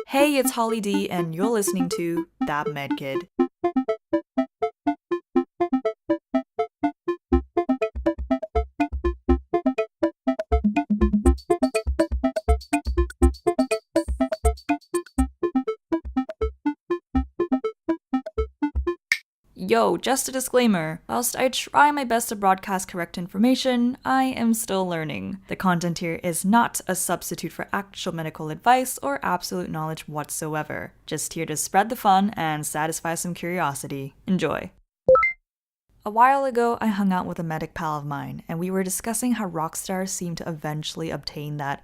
Hey, it's Holly D, and you're listening to That Med Kid. Yo, just a disclaimer. Whilst I try my best to broadcast correct information, I am still learning. The content here is not a substitute for actual medical advice or absolute knowledge whatsoever. Just here to spread the fun and satisfy some curiosity. Enjoy. A while ago, I hung out with a medic pal of mine, and we were discussing how rock stars seem to eventually obtain that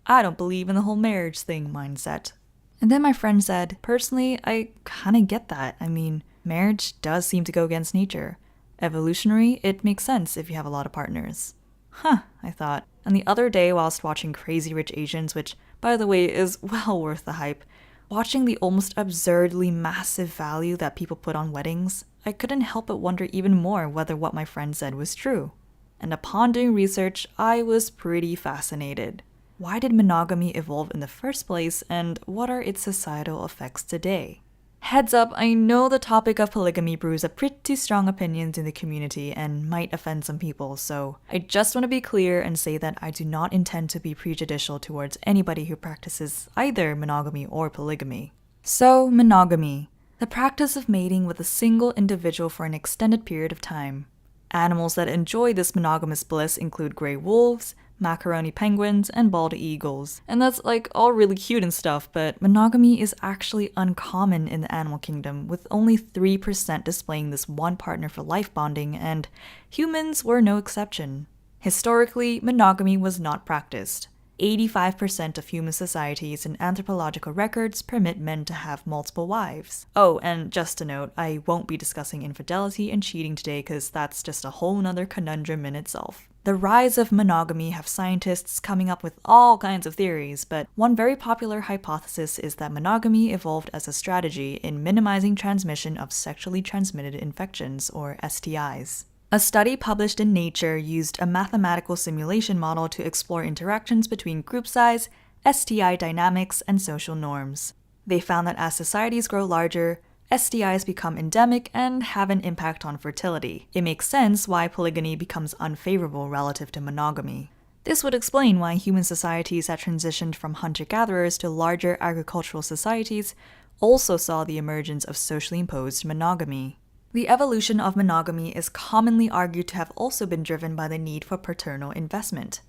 I don't believe in the whole marriage thing mindset. And then my friend said, personally, I kinda get that. I mean, marriage does seem to go against nature. Evolutionary, it makes sense if you have a lot of partners. Huh, I thought. And the other day, whilst watching Crazy Rich Asians, which, by the way, is well worth the hype, watching the almost absurdly massive value that people put on weddings, I couldn't help but wonder even more whether what my friend said was true. And upon doing research, I was pretty fascinated. Why did monogamy evolve in the first place, and what are its societal effects today? Heads up, I know the topic of polygamy brews up pretty strong opinions in the community and might offend some people, so I just want to be clear and say that I do not intend to be prejudicial towards anybody who practices either monogamy or polygamy. So, monogamy. The practice of mating with a single individual for an extended period of time. Animals that enjoy this monogamous bliss include gray wolves, macaroni penguins, and bald eagles. And that's all really cute and stuff, but monogamy is actually uncommon in the animal kingdom, with only 3% displaying this one partner for life bonding, and humans were no exception. Historically, monogamy was not practiced. 85% of human societies and anthropological records permit men to have multiple wives. Oh, and just a note, I won't be discussing infidelity and cheating today because that's just a whole nother conundrum in itself. The rise of monogamy have scientists coming up with all kinds of theories, but one very popular hypothesis is that monogamy evolved as a strategy in minimizing transmission of sexually transmitted infections, or STIs. A study published in Nature used a mathematical simulation model to explore interactions between group size, STI dynamics, and social norms. They found that as societies grow larger, STIs become endemic and have an impact on fertility. It makes sense why polygyny becomes unfavorable relative to monogamy. This would explain why human societies that transitioned from hunter-gatherers to larger agricultural societies also saw the emergence of socially imposed monogamy. The evolution of monogamy is commonly argued to have also been driven by the need for paternal investment.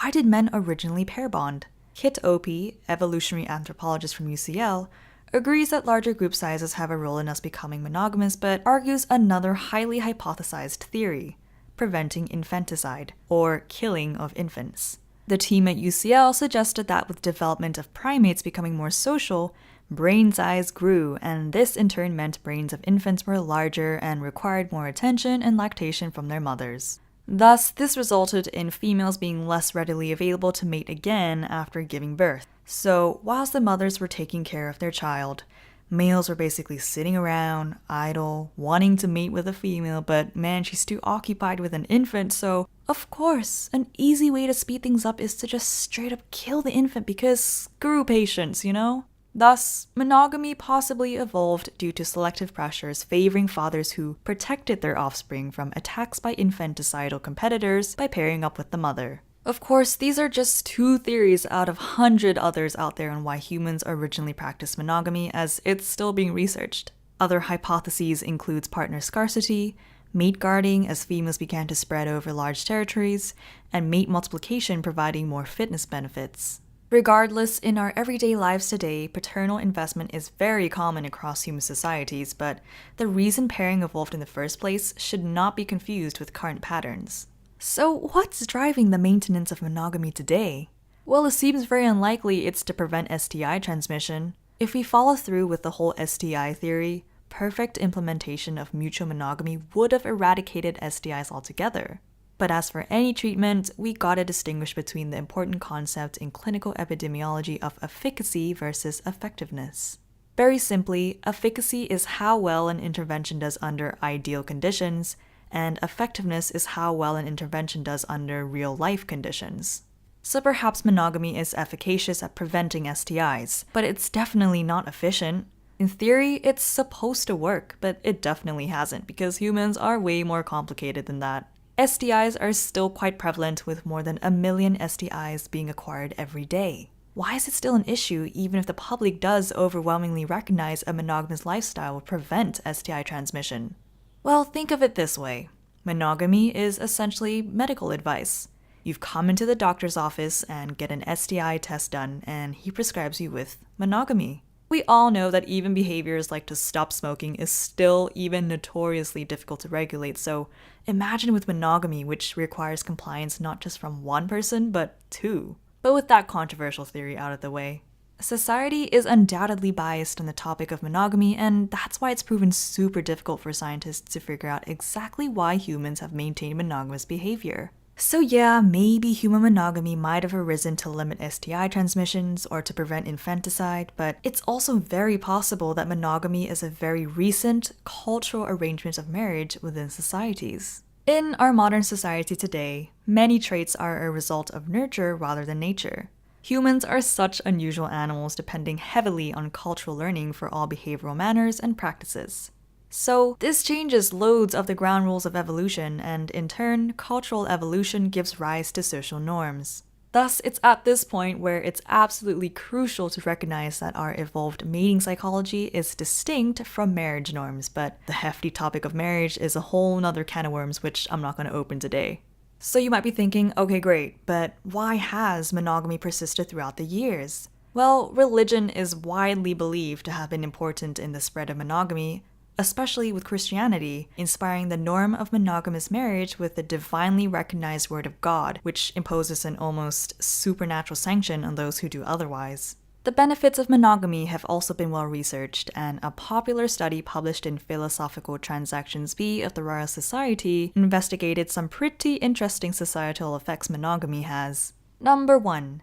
Why did men originally pair bond? Kit Opie, evolutionary anthropologist from UCL, agrees that larger group sizes have a role in us becoming monogamous, but argues another highly hypothesized theory: preventing infanticide, or killing of infants. The team at UCL suggested that with development of primates becoming more social, brain size grew, and this in turn meant brains of infants were larger and required more attention and lactation from their mothers. Thus, this resulted in females being less readily available to mate again after giving birth. So, whilst the mothers were taking care of their child, males were basically sitting around, idle, wanting to mate with a female, but man, she's too occupied with an infant, so of course, an easy way to speed things up is to just straight up kill the infant because screw patience, you know? Thus, monogamy possibly evolved due to selective pressures favoring fathers who protected their offspring from attacks by infanticidal competitors by pairing up with the mother. Of course, these are just two theories out of 100 others out there on why humans originally practiced monogamy, as it's still being researched. Other hypotheses includes partner scarcity, mate guarding as females began to spread over large territories, and mate multiplication providing more fitness benefits. Regardless, in our everyday lives today, paternal investment is very common across human societies, but the reason pairing evolved in the first place should not be confused with current patterns. So what's driving the maintenance of monogamy today? Well, it seems very unlikely it's to prevent STI transmission. If we follow through with the whole STI theory, perfect implementation of mutual monogamy would have eradicated STIs altogether. But as for any treatment, we gotta distinguish between the important concept in clinical epidemiology of efficacy versus effectiveness. Very simply, efficacy is how well an intervention does under ideal conditions, and effectiveness is how well an intervention does under real-life conditions. So perhaps monogamy is efficacious at preventing STIs, but it's definitely not efficient. In theory, it's supposed to work, but it definitely hasn't because humans are way more complicated than that. STIs are still quite prevalent with more than 1 million STIs being acquired every day. Why is it still an issue even if the public does overwhelmingly recognize a monogamous lifestyle will prevent STI transmission? Well, think of it this way. Monogamy is essentially medical advice. You've come into the doctor's office and get an STI test done, and he prescribes you with monogamy. We all know that even behaviors like to stop smoking is still even notoriously difficult to regulate, so imagine with monogamy, which requires compliance not just from one person, but two. But with that controversial theory out of the way, society is undoubtedly biased on the topic of monogamy, and that's why it's proven super difficult for scientists to figure out exactly why humans have maintained monogamous behavior. So yeah, maybe human monogamy might have arisen to limit STI transmissions or to prevent infanticide, but it's also very possible that monogamy is a very recent cultural arrangement of marriage within societies. In our modern society today, many traits are a result of nurture rather than nature. Humans are such unusual animals depending heavily on cultural learning for all behavioral manners and practices. So this changes loads of the ground rules of evolution, and in turn, cultural evolution gives rise to social norms. Thus, it's at this point where it's absolutely crucial to recognize that our evolved mating psychology is distinct from marriage norms, but the hefty topic of marriage is a whole nother can of worms which I'm not going to open today. So you might be thinking, okay great, but why has monogamy persisted throughout the years? Well, religion is widely believed to have been important in the spread of monogamy, especially with Christianity, inspiring the norm of monogamous marriage with the divinely recognized word of God, which imposes an almost supernatural sanction on those who do otherwise. The benefits of monogamy have also been well researched, and a popular study published in Philosophical Transactions B of the Royal Society investigated some pretty interesting societal effects monogamy has. Number 1.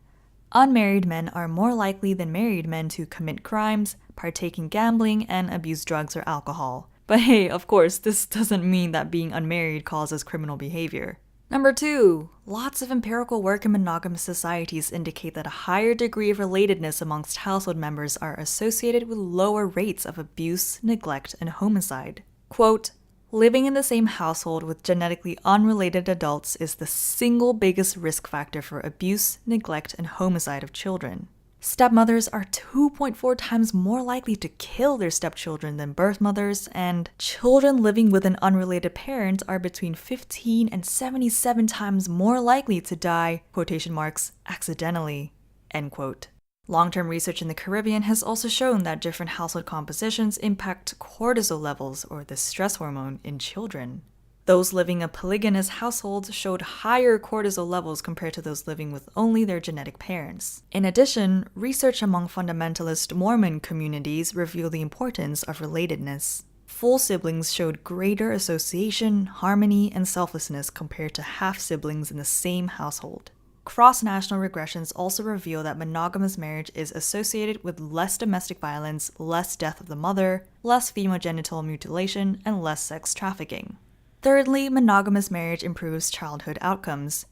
Unmarried men are more likely than married men to commit crimes, partake in gambling, and abuse drugs or alcohol. But hey, of course, this doesn't mean that being unmarried causes criminal behavior. Number 2. Lots of empirical work in monogamous societies indicate that a higher degree of relatedness amongst household members are associated with lower rates of abuse, neglect, and homicide. Quote, living in the same household with genetically unrelated adults is the single biggest risk factor for abuse, neglect, and homicide of children. Stepmothers are 2.4 times more likely to kill their stepchildren than birth mothers, and children living with an unrelated parent are between 15 and 77 times more likely to die, quotation marks, accidentally, end quote. Long-term research in the Caribbean has also shown that different household compositions impact cortisol levels, or the stress hormone, in children. Those living in polygynous households showed higher cortisol levels compared to those living with only their genetic parents. In addition, research among fundamentalist Mormon communities revealed the importance of relatedness. Full siblings showed greater association, harmony, and selflessness compared to half-siblings in the same household. Cross-national regressions also reveal that monogamous marriage is associated with less domestic violence, less death of the mother, less female genital mutilation, and less sex trafficking. Thirdly, monogamous marriage improves childhood outcomes.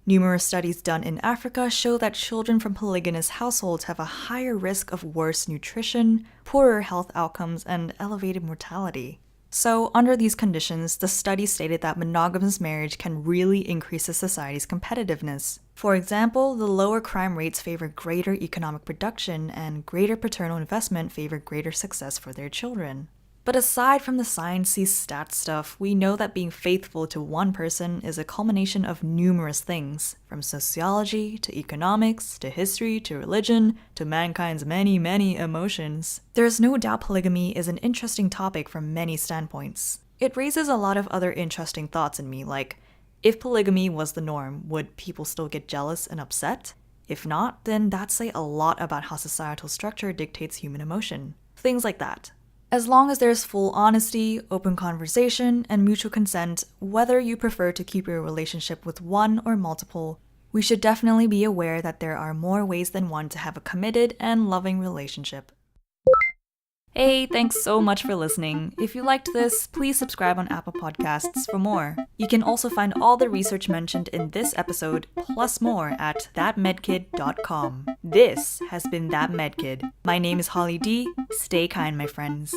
Numerous studies done in Africa show that children from polygynous households have a higher risk of worse nutrition, poorer health outcomes, and elevated mortality. So, under these conditions, the study stated that monogamous marriage can really increase a society's competitiveness. For example, the lower crime rates favor greater economic production, and greater paternal investment favor greater success for their children. But aside from the sciencey stat stuff, we know that being faithful to one person is a culmination of numerous things, from sociology to economics to history to religion to mankind's many, many emotions. There's no doubt polygamy is an interesting topic from many standpoints. It raises a lot of other interesting thoughts in me, like, if polygamy was the norm, would people still get jealous and upset? If not, then that'd say a lot about how societal structure dictates human emotion. Things like that. As long as there's full honesty, open conversation, and mutual consent, whether you prefer to keep your relationship with one or multiple, we should definitely be aware that there are more ways than one to have a committed and loving relationship. Hey, thanks so much for listening. If you liked this, please subscribe on Apple Podcasts for more. You can also find all the research mentioned in this episode, plus more, at thatmedkid.com. This has been That Medkid. My name is Holly D. Stay kind, my friends.